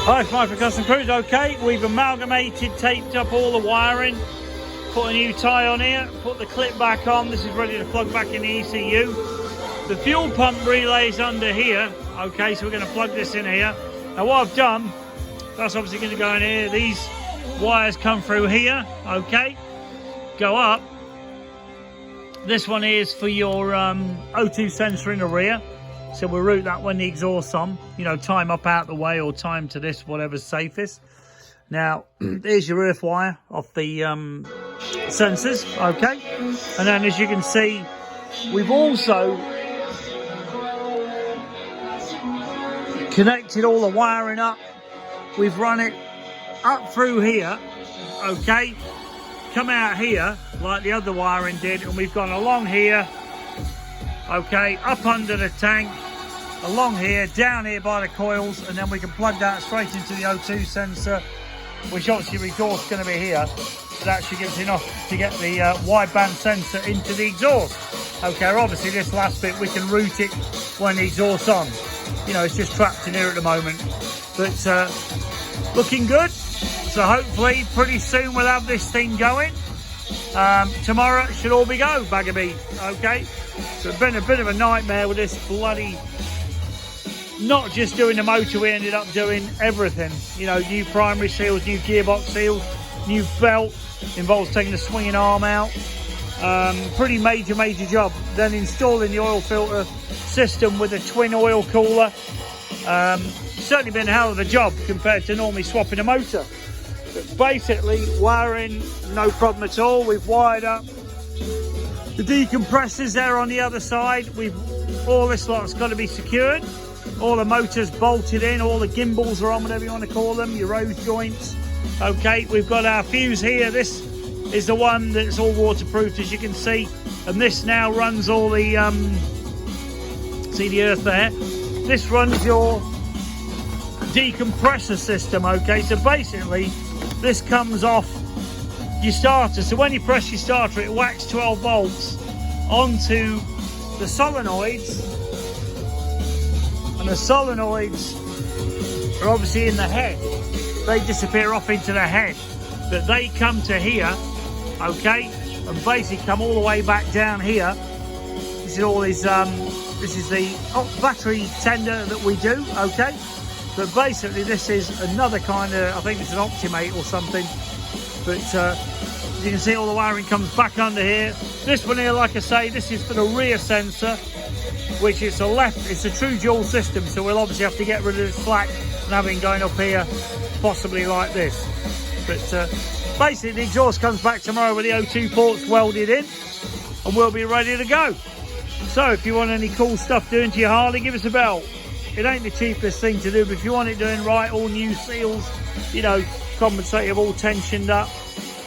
Hi, it's Mike from Custom Cruise. Okay, we've amalgamated, taped up all the wiring, put a new tie on here, put the clip back on. This is ready to plug back in the ECU. The fuel pump relay is under here. Okay, so we're going to plug this in here. Now what I've done, that's obviously going to go in here. These wires come through here, okay, go up. This one is for your O2 sensor in the rear. So we'll route that when the exhaust's on, you know, time up out the way or time to this, whatever's safest. Now, there's your earth wire off the sensors, okay? And then as you can see, we've also connected all the wiring up. We've run it up through here, okay? Come out here like the other wiring did, and we've gone along here, okay, up under the tank, along here, down here by the coils, and then we can plug that straight into the O2 sensor, which obviously the exhaust is going to be here. So that actually gives enough to get the wideband sensor into the exhaust. Okay, obviously this last bit we can route it when the exhaust's on. You know, it's just trapped in here at the moment, but looking good. So hopefully pretty soon we'll have this thing going. Tomorrow it should all be go, bag of beef. Okay, so it's been a bit of a nightmare with this bloody, not just doing the motor, we ended up doing everything. You know, new primary seals, new gearbox seals, new belt, involves taking the swinging arm out. Pretty major job. Then installing the oil filter system with a twin oil cooler. Certainly been a hell of a job compared to normally swapping a motor. But basically, wiring, no problem at all. We've wired up the decompressors there on the other side. All this lot's got to be secured. All the motors bolted in, all the gimbals are on, whatever you want to call them, your rose joints. Okay, we've got our fuse here. This is the one that's all waterproof, as you can see. And this now runs all the, see the earth there? This runs your decompressor system, okay? So basically, this comes off your starter. So when you press your starter, it whacks 12 volts onto the solenoids. And the solenoids are obviously in the head. They disappear off into the head. But they come to here, okay? And basically come all the way back down here. This is all these, this is the battery tender that we do, okay? But basically this is another kind of, I think it's an Optimate or something. But you can see all the wiring comes back under here. This one here, like I say, this is for the rear sensor, which is it's a true dual system. So we'll obviously have to get rid of this slack and having going up here, possibly like this. But basically the exhaust comes back tomorrow with the O2 ports welded in, and we'll be ready to go. So if you want any cool stuff doing to your Harley, give us a bell. It ain't the cheapest thing to do, but if you want it doing right, all new seals, you know, compensative, all tensioned up,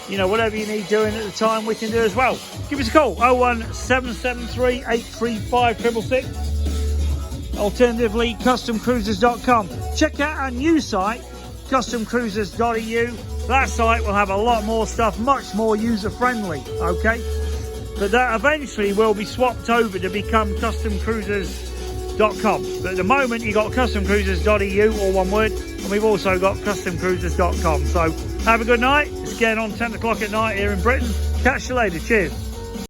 you know, whatever you need doing at the time, we can do as well. Give us a call, 01773 835 666. Alternatively, customcruisers.com. Check out our new site, customcruisers.eu. That site will have a lot more stuff, much more user-friendly, okay? But that eventually will be swapped over to become customcruisers.com. But at the moment, you got customcruisers.eu, all one word, and we've also got customcruisers.com. So have a good night. It's getting on 10 o'clock at night here in Britain. Catch you later. Cheers.